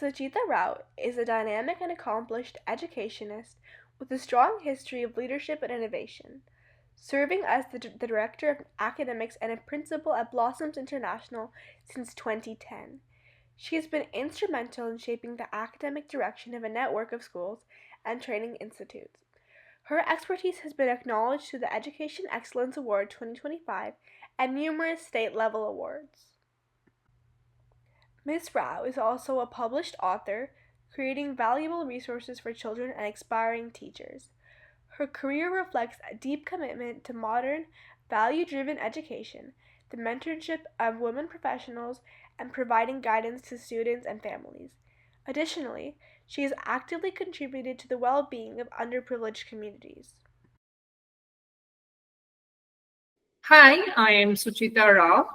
Suchita Rao is a dynamic and accomplished educationist with a strong history of leadership and innovation, serving as the Director of Academics and a principal at Blossoms International since 2010. She has been instrumental in shaping the academic direction of a network of schools and training institutes. Her expertise has been acknowledged through the Education Excellence Award 2025 and numerous state-level awards. Ms. Rao is also a published author, creating valuable resources for children and aspiring teachers. Her career reflects a deep commitment to modern, value-driven education, the mentorship of women professionals, and providing guidance to students and families. Additionally, she has actively contributed to the well-being of underprivileged communities. Hi, I am Suchita Rao,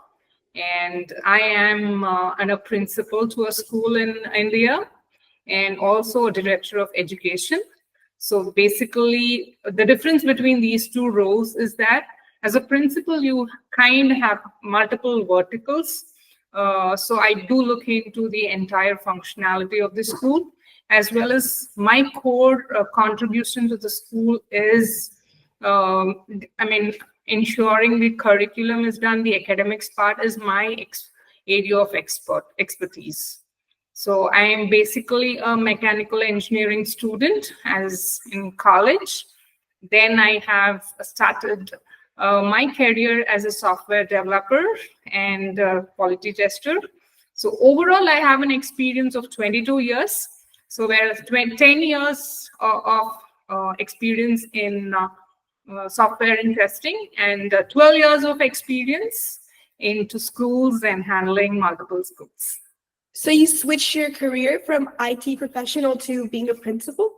and I am a principal to a school in India and also a director of education. So basically, the difference between these two roles is that as a principal, you kind of have multiple verticals. So I do look into the entire functionality of the school, as well as my core contribution to the school is, ensuring the curriculum is done. The academics part is my area of expertise. So I am basically a mechanical engineering student as in college. Then I have started my career as a software developer and quality tester. So overall, I have an experience of 22 years. So whereas 10 years of experience in software and testing, and 12 years of experience into schools and handling multiple schools. So you switched your career from IT professional to being a principal?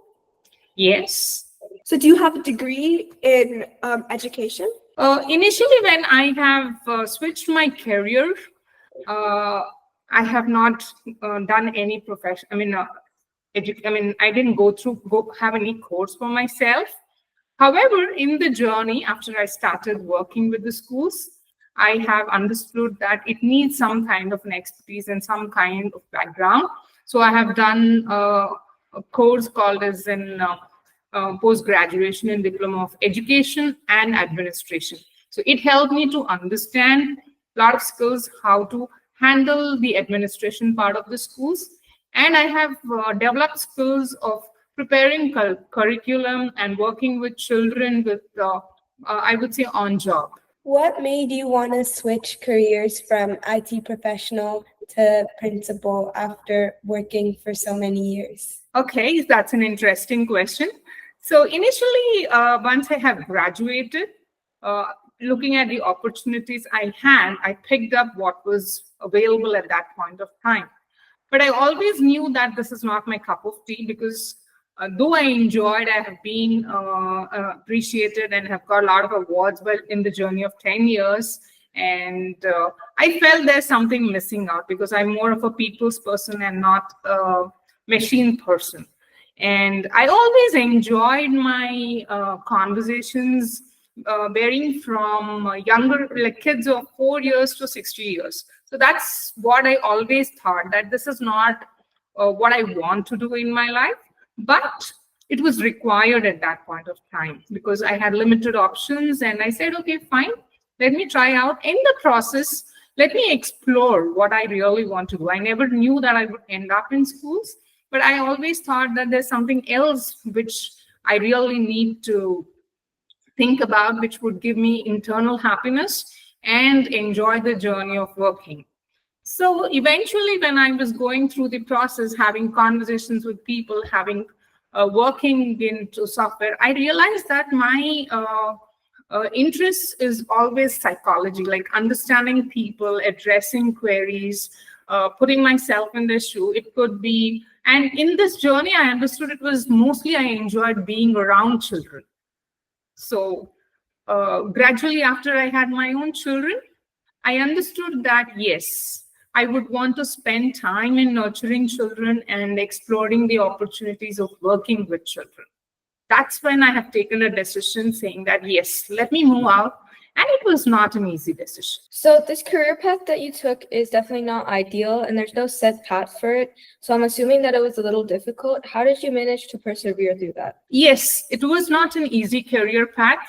Yes. So do you have a degree in education? Initially, when I have switched my career, I have not done any profession. I didn't go have any course for myself. However, in the journey, after I started working with the schools, I have understood that it needs some kind of an expertise and some kind of background. So I have done a course called as in post-graduation in Diploma of Education and Administration. So it helped me to understand a lot of skills, how to handle the administration part of the schools. And I have developed skills of preparing curriculum and working with children with, I would say, on job. What made you want to switch careers from IT professional to principal after working for so many years? Okay, that's an interesting question. So initially, once I have graduated, looking at the opportunities I had, I picked up what was available at that point of time. But I always knew that this is not my cup of tea because though I enjoyed, I have been appreciated and have got a lot of awards in the journey of 10 years. And I felt there's something missing out because I'm more of a people's person and not a machine person. And I always enjoyed my conversations varying from younger, like kids of 4 years to 60 years. So that's what I always thought, that this is not what I want to do in my life. But it was required at that point of time because I had limited options. And I said, okay, fine, let me try out. In the process, let me explore what I really want to do. I never knew that I would end up in schools, but I always thought that there's something else which I really need to think about, which would give me internal happiness and enjoy the journey of working. So eventually, when I was going through the process, having conversations with people, working into software, I realized that my interest is always psychology, like understanding people, addressing queries, putting myself in their shoe. It could be, and in this journey, I understood it was mostly I enjoyed being around children. So gradually, after I had my own children, I understood that, yes, I would want to spend time in nurturing children and exploring the opportunities of working with children. That's when I have taken a decision saying that, yes, let me move out And it was not an easy decision. So this career path that you took is definitely not ideal, and there's no set path for it. So I'm assuming that it was a little difficult. How did you manage to persevere through that? Yes, it was not an easy career path,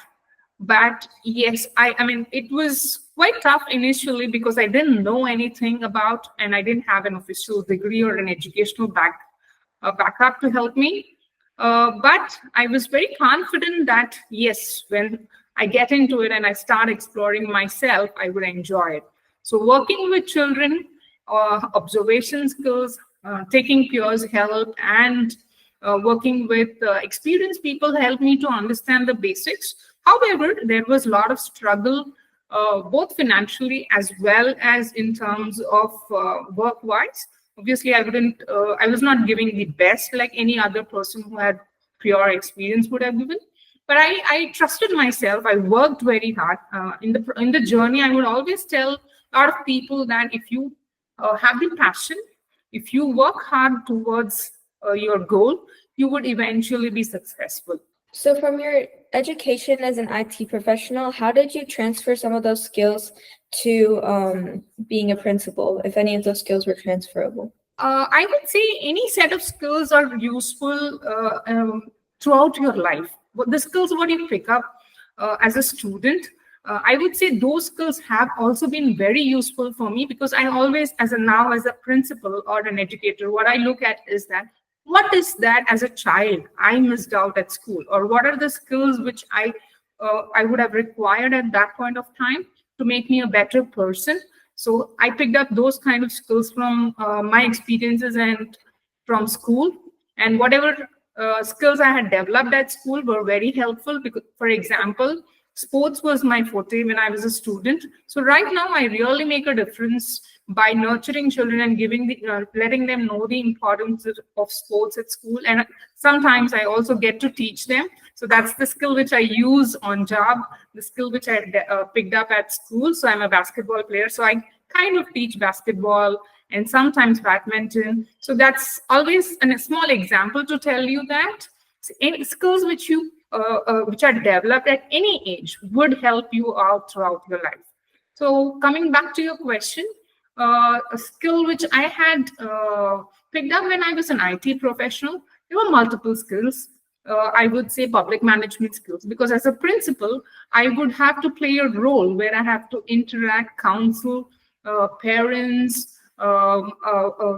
but yes, I mean, it was quite tough initially because I didn't know anything about, and I didn't have an official degree or an educational backup to help me. But I was very confident that yes, when I get into it and I start exploring myself, I would enjoy it. So working with children, observation skills, taking peers' help, and working with experienced people helped me to understand the basics. However, there was a lot of struggle, both financially as well as in terms of work-wise. Obviously, I was not giving the best like any other person who had prior experience would have given. But I trusted myself. I worked very hard. In the journey, I would always tell a lot of people that if you have the passion, if you work hard towards your goal, you would eventually be successful. So from your education as an IT professional, how did you transfer some of those skills to being a principal, if any of those skills were transferable? I would say any set of skills are useful throughout your life. The skills what you pick up as a student, I would say those skills have also been very useful for me, because I always, as a principal or an educator, what I look at is that what is that as a child I missed out at school, or what are the skills which I would have required at that point of time to make me a better person. So I picked up those kind of skills from my experiences and from school, and whatever skills I had developed at school were very helpful. Because, for example, sports was my forte when I was a student. So right now, I really make a difference by nurturing children and letting them know the importance of sports at school. And sometimes I also get to teach them. So that's the skill which I use on job, the skill which I picked up at school. So I'm a basketball player. So I kind of teach basketball and sometimes badminton. So that's always a small example to tell you that any skills which are developed at any age would help you out throughout your life. So coming back to your question, a skill which I had picked up when I was an IT professional, there were multiple skills. I would say public management skills, because as a principal, I would have to play a role where I have to interact, counsel parents,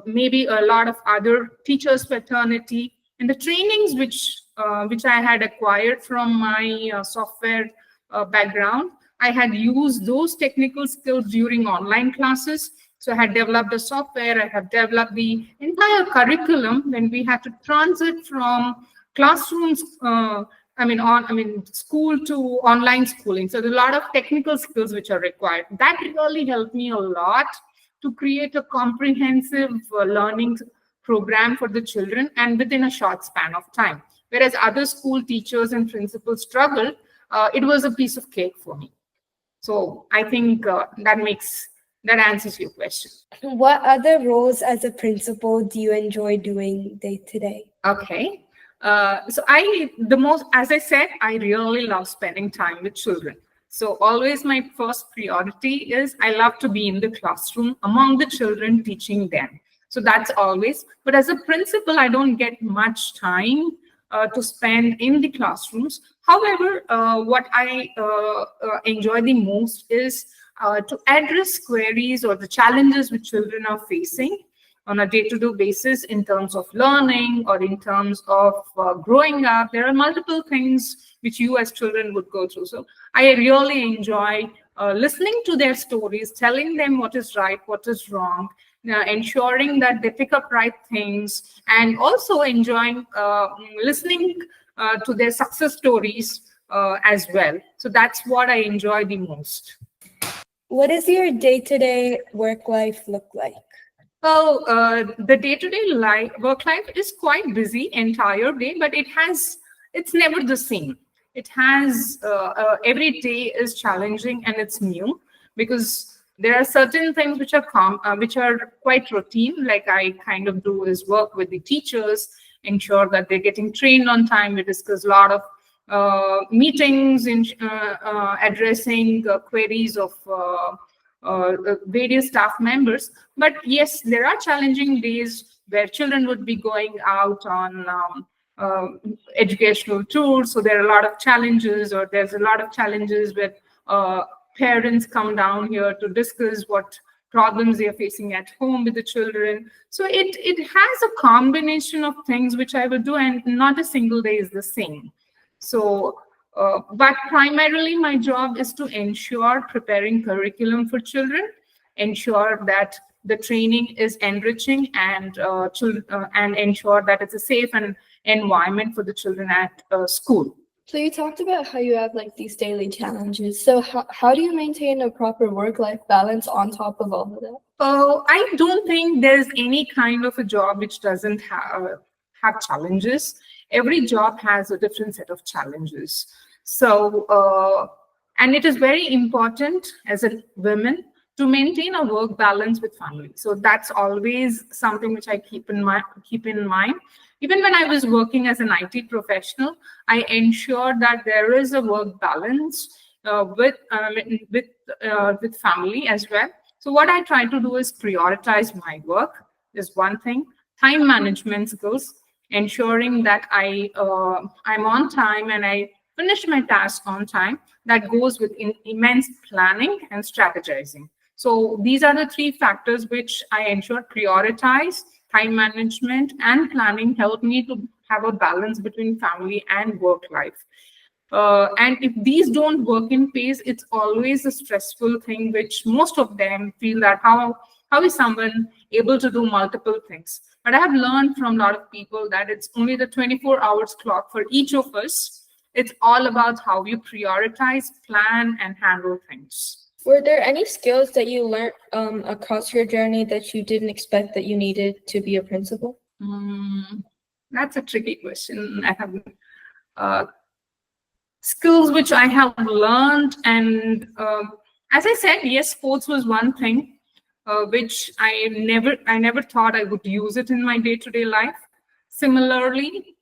maybe a lot of other teachers fraternity, and the trainings which I had acquired from my software background. I had used those technical skills during online classes. So I had developed the software, I have developed the entire curriculum when we had to transit from classrooms, school to online schooling. So there's a lot of technical skills which are required. That really helped me a lot to create a comprehensive learning program for the children, and within a short span of time. Whereas other school teachers and principals struggled, it was a piece of cake for me. So I think that answers your question. What other roles as a principal do you enjoy doing day to day? Okay. As I said, I really love spending time with children. So always my first priority is I love to be in the classroom among the children, teaching them. So that's always. But as a principal, I don't get much time to spend in the classrooms. However, what I enjoy the most is to address queries or the challenges which children are facing on a day-to-day basis in terms of learning or in terms of growing up. There are multiple things which you as children would go through. So I really enjoy listening to their stories, telling them what is right, what is wrong, ensuring that they pick up right things, and also enjoying listening to their success stories as well. So that's what I enjoy the most. What does your day-to-day work life look like? Well, the day-to-day work life is quite busy entire day, but it's never the same. It has every day is challenging and it's new, because there are certain things which are quite routine. Like I kind of do is work with the teachers, ensure that they're getting trained on time. We discuss a lot of meetings, in addressing queries of various staff members. But yes, there are challenging days where children would be going out on educational tours. So there are a lot of challenges, or there's a lot of challenges with parents come down here to discuss what problems they are facing at home with the children. So it has a combination of things which I will do, and not a single day is the same. So, but primarily my job is to ensure preparing curriculum for children, ensure that the training is enriching, and ensure that it's a safe and environment for the children at school. So you talked about how you have like these daily challenges. So how do you maintain a proper work-life balance on top of all of that? I don't think there's any kind of a job which doesn't have challenges. Every job has a different set of challenges. So, and it is very important as a woman to maintain a work balance with family. So that's always something which I keep in mind. Even when I was working as an IT professional, I ensured that there is a work balance with family as well. So what I try to do is prioritize my work is one thing. Time management skills, ensuring that I'm on time and I finish my task on time. That goes with immense planning and strategizing. So these are the three factors which I ensure: prioritize, time management, and planning help me to have a balance between family and work life. And if these don't work in pace, it's always a stressful thing, which most of them feel that how is someone able to do multiple things? But I have learned from a lot of people that it's only the 24 hours clock for each of us. It's all about how you prioritize, plan, and handle things. Were there any skills that you learned across your journey that you didn't expect that you needed to be a principal? That's a tricky question. I have skills which I have learned, and as I said, yes, sports was one thing which I never thought I would use it in my day-to-day life. Similarly,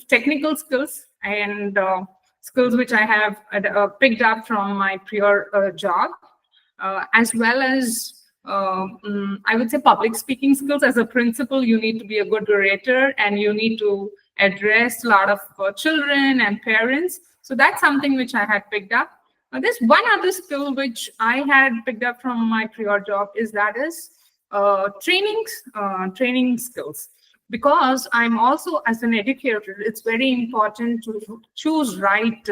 technical skills, and skills which I have picked up from my prior job, as well as I would say public speaking skills. As a principal, you need to be a good orator, and you need to address a lot of children and parents. So that's something which I had picked up. There's one other skill which I had picked up from my prior job is training skills. Because I'm also, as an educator, it's very important to choose right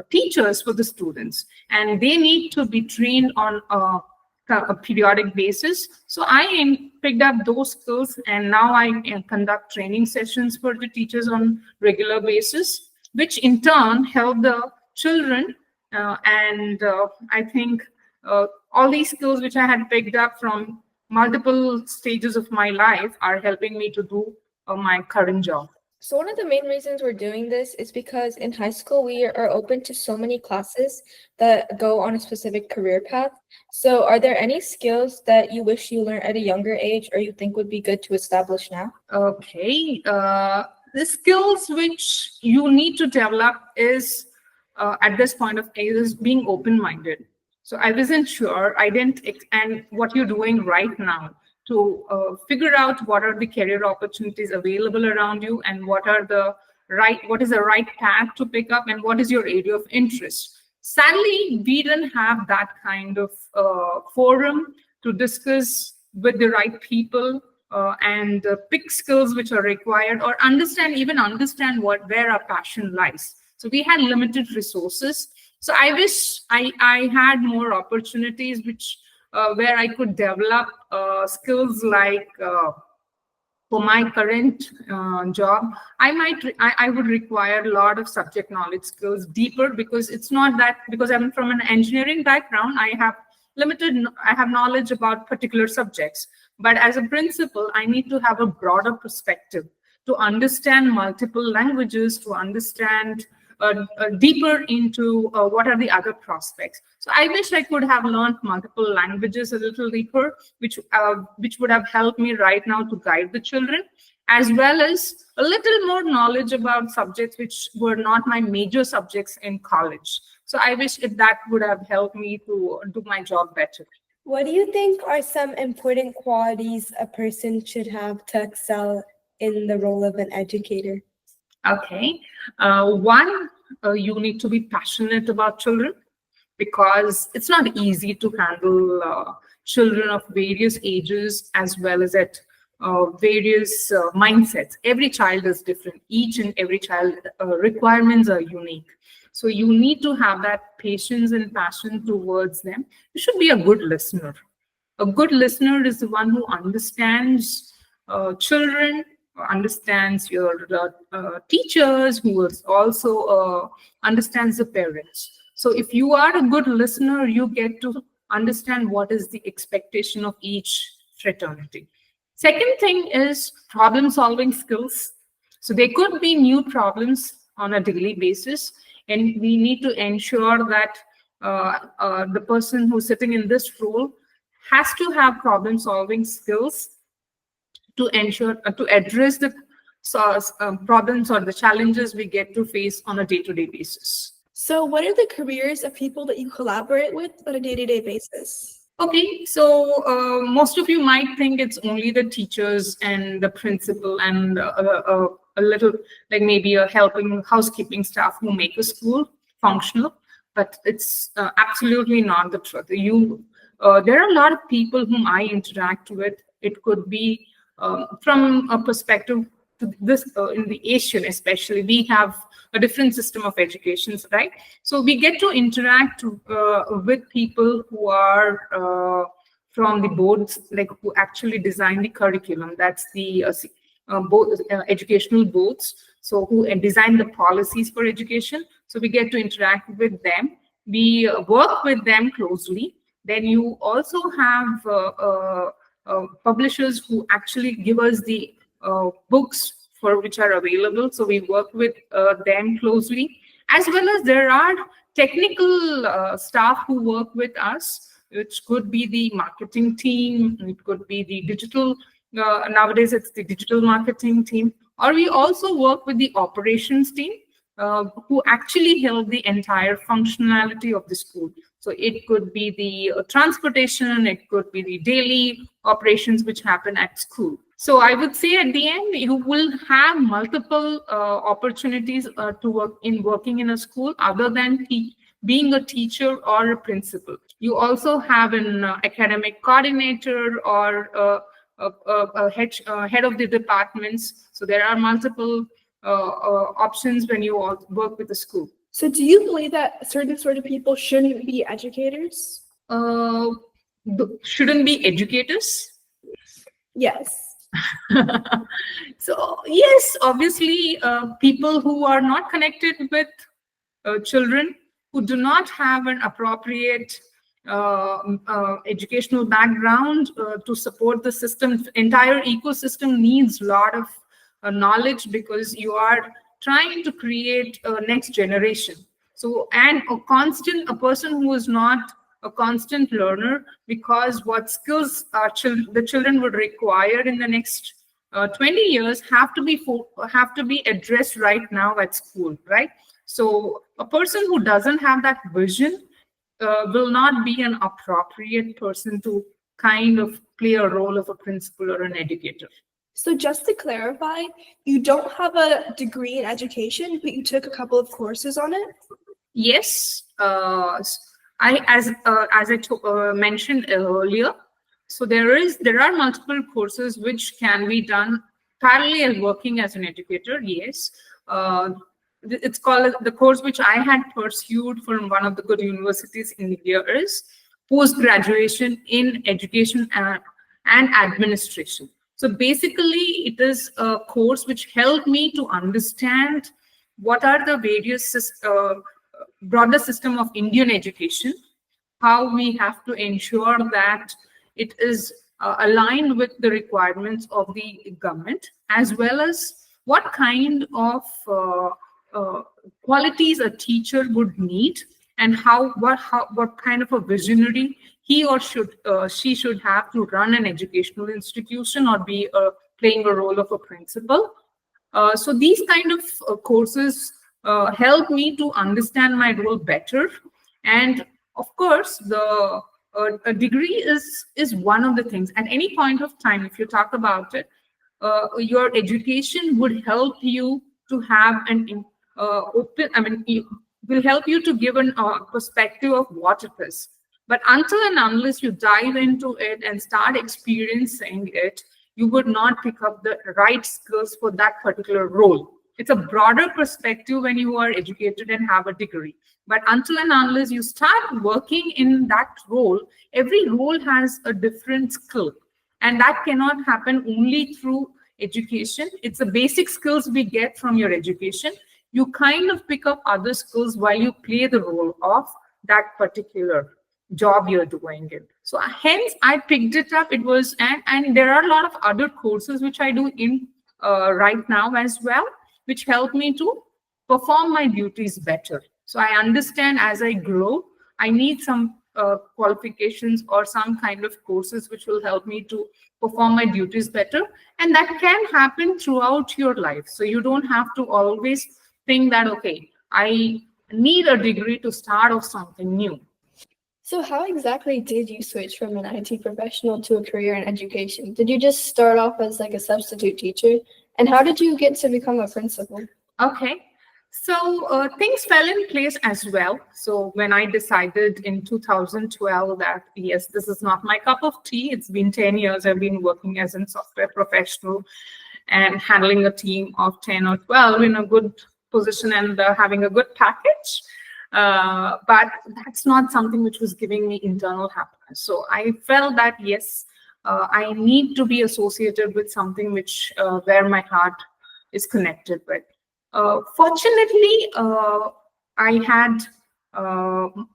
teachers for the students, and they need to be trained on a periodic basis. So I picked up those skills, and now I conduct training sessions for the teachers on regular basis, which in turn help the children. And I think all these skills which I had picked up from multiple stages of my life are helping me to do my current job. So one of the main reasons we're doing this is because in high school, we are open to so many classes that go on a specific career path. So are there any skills that you wish you learned at a younger age, or you think would be good to establish now? Okay. The skills which you need to develop is, at this point of age, is being open-minded. So I wasn't sure, and what you're doing right now to figure out what are the career opportunities available around you, and what is the right path to pick up, and what is your area of interest. Sadly, we didn't have that kind of forum to discuss with the right people and pick skills which are required, or understand where our passion lies. So we had limited resources. So I wish I had more opportunities where I could develop skills like for my current job. I would require a lot of subject knowledge skills deeper, because it's not that, because I'm from an engineering background, I have knowledge about particular subjects. But as a principal, I need to have a broader perspective to understand multiple languages, to understand deeper into what are the other prospects. So I wish I could have learned multiple languages a little deeper, which would have helped me right now to guide the children. as well as a little more knowledge about subjects which were not my major subjects in college. So I wish if that would have helped me to do my job better. What do you think are some important qualities a person should have to excel in the role of an educator? Okay. One, you need to be passionate about children, because it's not easy to handle children of various ages as well as at various mindsets. Every child is different. Each and every child requirements are unique. So you need to have that patience and passion towards them. You should be a good listener. A good listener is the one who understands children, understands your teachers, who is also understands the parents. So if you are a good listener, you get to understand what is the expectation of each fraternity. Second thing is problem solving skills. So there could be new problems on a daily basis, and we need to ensure that the person who's sitting in this role has to have problem solving skills to ensure to address the problems or the challenges we get to face on a day-to-day basis. So, what are the careers of people that you collaborate with on a day-to-day basis? Okay, so most of you might think it's only the teachers and the principal and a little, like maybe a helping housekeeping staff who make a school functional, but it's absolutely not the truth. There are a lot of people whom I interact with. It could be from a perspective to this in the Asian, especially, we have a different system of education, right? So we get to interact with people who are from the boards, like who actually design the curriculum. That's the both educational boards. So who design the policies for education. So we get to interact with them. We work with them closely. Then you also have publishers who actually give us the books for which are available. So we work with them closely, as well as there are technical staff who work with us, which could be the marketing team, it could be the digital, nowadays it's the digital marketing team, or we also work with the operations team who actually help the entire functionality of the school. So it could be the transportation, it could be the daily operations which happen at school. So I would say at the end, you will have multiple opportunities to working in a school other than being a teacher or a principal. You also have an academic coordinator or a head of the departments. So there are multiple options when you all work with the school. So, do you believe that certain sort of people shouldn't be educators? Shouldn't be educators? Yes. So yes, obviously people who are not connected with children, who do not have an appropriate educational background to support the system. Entire ecosystem needs a lot of knowledge, because you are trying to create a next generation. So, and a person who is not a constant learner, because what skills the children would require in the next 20 years have to be addressed right now at school, right? So a person who doesn't have that vision will not be an appropriate person to kind of play a role of a principal or an educator. So just to clarify, you don't have a degree in education, but you took a couple of courses on it? Yes. As I mentioned earlier, so there are multiple courses which can be done parallel working as an educator. Yes, it's called, the course which I had pursued from one of the good universities in India is post-graduation in education and administration. So basically, it is a course which helped me to understand what are the various broader system of Indian education, how we have to ensure that it is aligned with the requirements of the government, as well as what kind of qualities a teacher would need, and what kind of a visionary he or she should have to run an educational institution or be a playing a role of a principal. So these kind of courses help me to understand my role better. And of course, a degree is one of the things. At any point of time, if you talk about it, your education would help you to have an open, I mean, it will help you to give an perspective of what it is. But until and unless you dive into it and start experiencing it, you would not pick up the right skills for that particular role. It's a broader perspective when you are educated and have a degree. But until and unless you start working in that role, every role has a different skill. And that cannot happen only through education. It's the basic skills we get from your education. You kind of pick up other skills while you play the role of that particular job you're doing it. So hence I picked it up. It was, and there are a lot of other courses which I do in right now as well, which help me to perform my duties better. So I understand as I grow, I need some qualifications or some kind of courses which will help me to perform my duties better. And that can happen throughout your life. So you don't have to always think that, okay, I need a degree to start off something new. So how exactly did you switch from an IT professional to a career in education? Did you just start off as like a substitute teacher? And how did you get to become a principal? Okay. So things fell in place as well. So when I decided in 2012 that, yes, this is not my cup of tea. It's been 10 years I've been working as a software professional and handling a team of 10 or 12 in a good position and having a good package. But that's not something which was giving me internal happiness. So I felt that, yes, I need to be associated with something which where my heart is connected with. Fortunately, I had an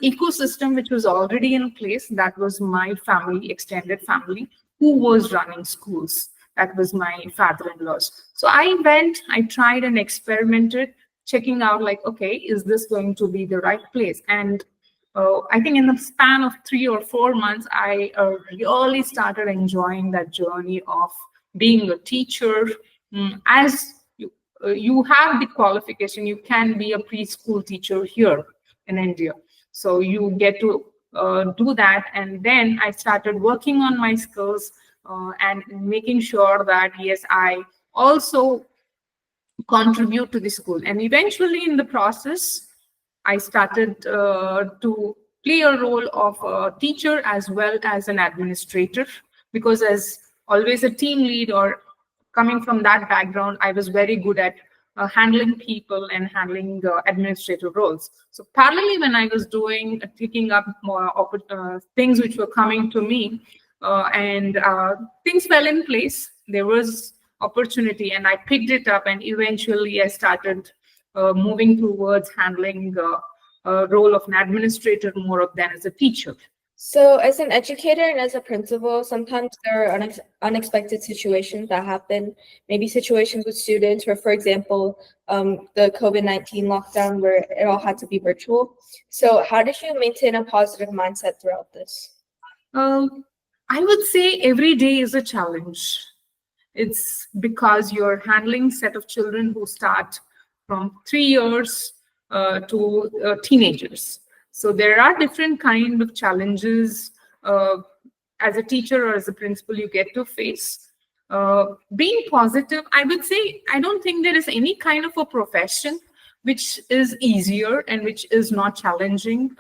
ecosystem which was already in place. That was my family, extended family, who was running schools. That was my father-in-law's. So I went, I tried and experimented, checking out like, okay, is this going to be the right place? And I think in the span of 3 or 4 months, I really started enjoying that journey of being a teacher. As you have the qualification, you can be a preschool teacher here in India. So you get to do that. And then I started working on my skills and making sure that, yes, I also contribute to the school. And eventually in the process, I started to play a role of a teacher as well as an administrator, because as always a team lead or coming from that background, I was very good at handling people and handling administrative roles. So parallelly, when I was taking up more things which were coming to me, and things fell in place, there was opportunity and I picked it up, and eventually I started moving towards handling a role of an administrator more than as a teacher. So as an educator and as a principal, sometimes there are unexpected situations that happen, maybe situations with students where, for example, the COVID-19 lockdown where it all had to be virtual. So how did you maintain a positive mindset throughout this? I would say every day is a challenge. It's because you're handling a set of children who start from 3 years to teenagers. So there are different kind of challenges as a teacher or as a principal you get to face. Being positive, I would say, I don't think there is any kind of a profession which is easier and which is not challenging.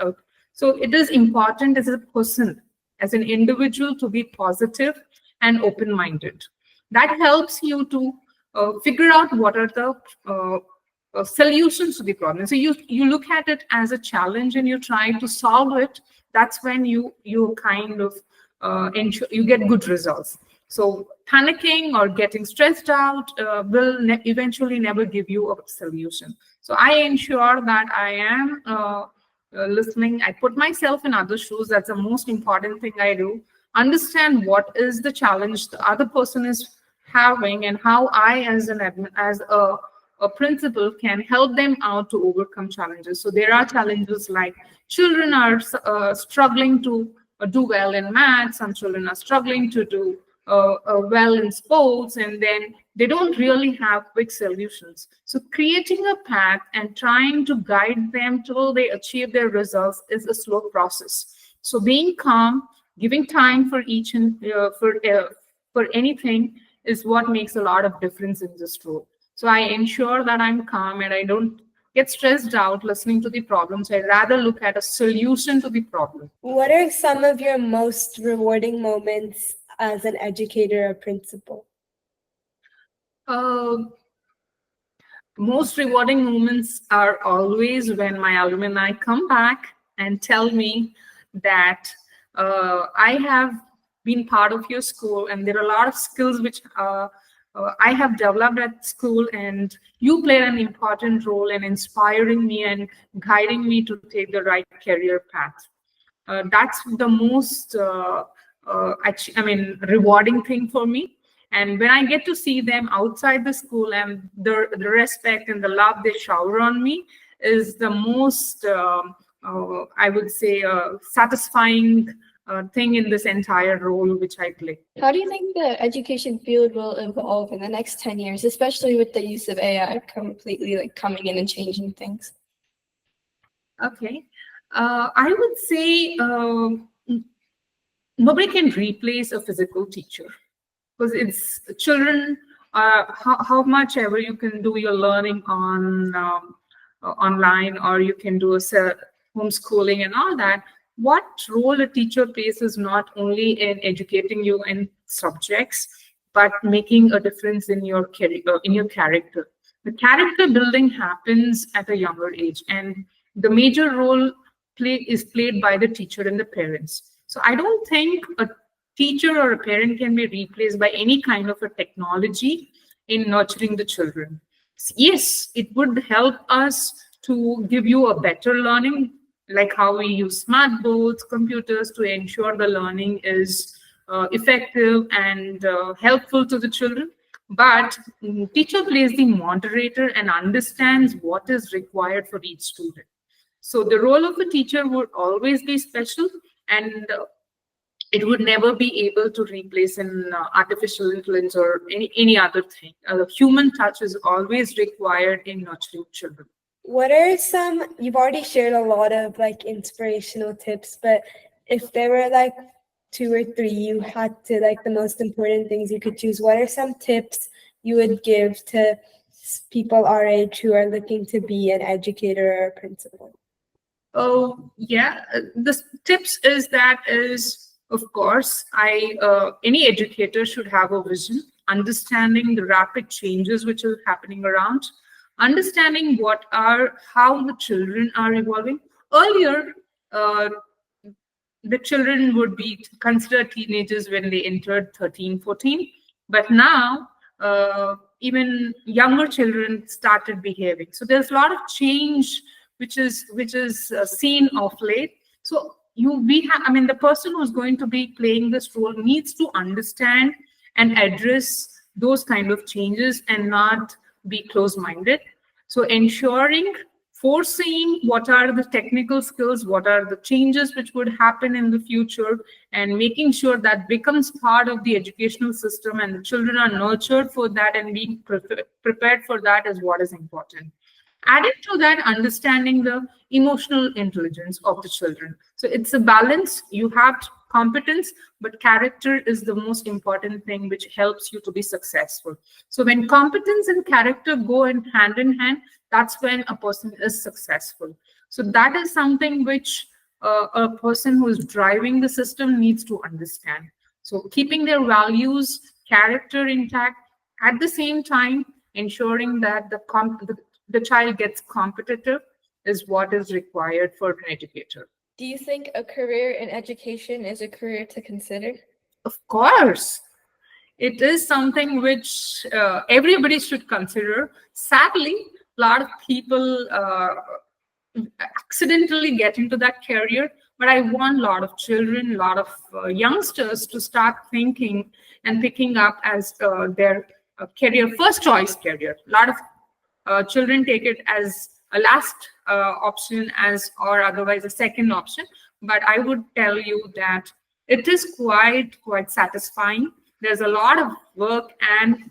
So it is important as a person, as an individual, to be positive and open-minded. That helps you to figure out what are the solutions to the problem. So you look at it as a challenge and you try to solve it. That's when you kind of ensure you get good results. So panicking or getting stressed out will eventually never give you a solution. So I ensure that I am listening. I put myself in other shoes. That's the most important thing I do. Understand what is the challenge the other person is having and how I as a principal can help them out to overcome challenges. So there are challenges like children are struggling to do well in math. Some children are struggling to do well in sports, and then they don't really have quick solutions. So creating a path and trying to guide them till they achieve their results is a slow process. So being calm, giving time for each and for anything is what makes a lot of difference in this role. So I ensure that I'm calm and I don't get stressed out listening to the problems. I rather look at a solution to the problem. What are some of your most rewarding moments as an educator or principal? Uh, most rewarding moments are always when my alumni come back and tell me that I have been part of your school and there are a lot of skills which I have developed at school, and you played an important role in inspiring me and guiding me to take the right career path. That's the most rewarding thing for me. And when I get to see them outside the school and the respect and the love they shower on me is the most I would say satisfying thing in this entire role which I play. How do you think the education field will evolve in the next 10 years, especially with the use of AI completely like coming in and changing things? Okay. I would say nobody can replace a physical teacher, because it's children. How much ever you can do your learning on online, or you can do a homeschooling and all that. What role a teacher plays is not only in educating you in subjects, but making a difference in your career, in your character. The character building happens at a younger age, and the major role is played by the teacher and the parents. So I don't think a teacher or a parent can be replaced by any kind of a technology in nurturing the children. Yes, it would help us to give you a better learning, like how we use smart boards, computers to ensure the learning is effective and helpful to the children. But teacher plays the moderator and understands what is required for each student. So the role of a teacher would always be special, and it would never be able to replace an artificial intelligence or any other thing. Human touch is always required in nurturing children. What are some, you've already shared a lot of like inspirational tips, but if there were like 2 or 3 you had to, like the most important things you could choose, what are some tips you would give to people our age who are looking to be an educator or a principal? Oh, yeah. The tips is, of course, any educator should have a vision, understanding the rapid changes which are happening around, understanding how the children are evolving. Earlier, the children would be considered teenagers when they entered 13, 14. But now, even younger children started behaving. So there's a lot of change which is seen of late. So the person who's going to be playing this role needs to understand and address those kind of changes and not be close-minded. So foreseeing what are the technical skills, what are the changes which would happen in the future, and making sure that becomes part of the educational system and the children are nurtured for that and being prepared for that is what is important. Added to that, understanding the emotional intelligence of the children. So it's a balance. You have competence, but character is the most important thing which helps you to be successful. So when competence and character go hand in hand, that's when a person is successful. So that is something which a person who is driving the system needs to understand. So keeping their values, character intact, at the same time ensuring that the child gets competitive is what is required for an educator. Do you think a career in education is a career to consider? Of course. It is something which everybody should consider. Sadly, a lot of people accidentally get into that career, but I want a lot of children, a lot of youngsters to start thinking and picking up as their career, first choice career. A lot of children take it as a last option or otherwise a second option. But I would tell you that it is quite satisfying There's a lot of work and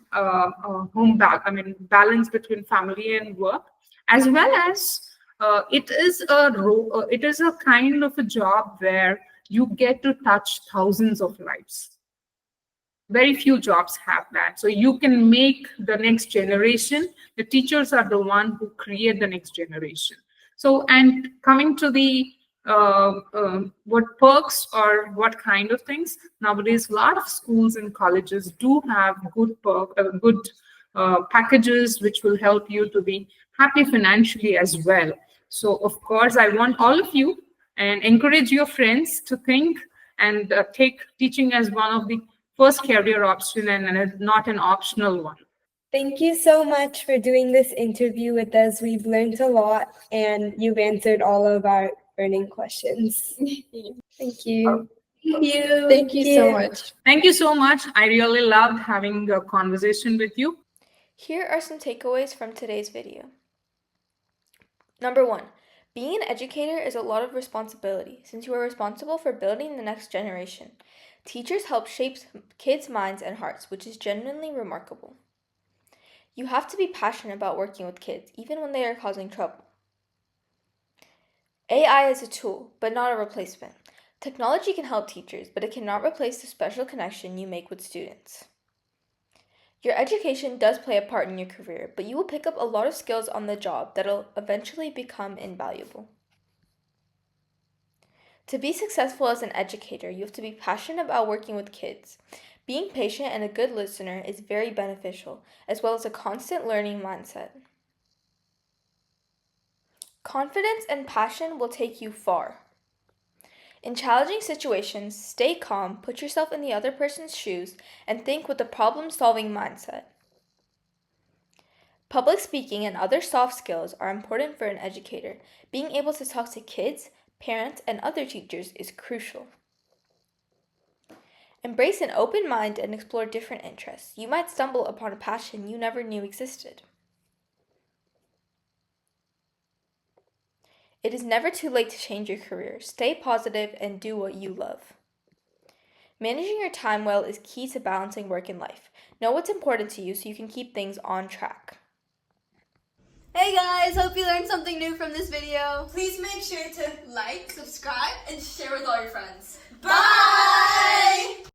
balance between family and work, as well as it is a kind of a job where you get to touch thousands of lives. Very few jobs have that. So you can make the next generation. The teachers are the one who create the next generation. So, and coming to the what perks or what kind of things, nowadays a lot of schools and colleges do have good packages which will help you to be happy financially as well. So of course I want all of you and encourage your friends to think and take teaching as one of the first career option and not an optional one. Thank you so much for doing this interview with us. We've learned a lot and you've answered all of our burning questions. Thank you. Thank you. Thank you so much. Thank you so much. I really loved having a conversation with you. Here are some takeaways from today's video. Number 1. Being an educator is a lot of responsibility, since you are responsible for building the next generation. Teachers help shape kids' minds and hearts, which is genuinely remarkable. You have to be passionate about working with kids, even when they are causing trouble. AI is a tool, but not a replacement. Technology can help teachers, but it cannot replace the special connection you make with students. Your education does play a part in your career, but you will pick up a lot of skills on the job that'll eventually become invaluable. To be successful as an educator, you have to be passionate about working with kids. Being patient and a good listener is very beneficial, as well as a constant learning mindset. Confidence and passion will take you far. In challenging situations, stay calm, put yourself in the other person's shoes, and think with a problem-solving mindset. Public speaking and other soft skills are important for an educator. Being able to talk to kids, parents, and other teachers is crucial. Embrace an open mind and explore different interests. You might stumble upon a passion you never knew existed. It is never too late to change your career. Stay positive and do what you love. Managing your time well is key to balancing work and life. Know what's important to you so you can keep things on track. Hey guys, hope you learned something new from this video. Please make sure to like, subscribe, and share with all your friends. Bye!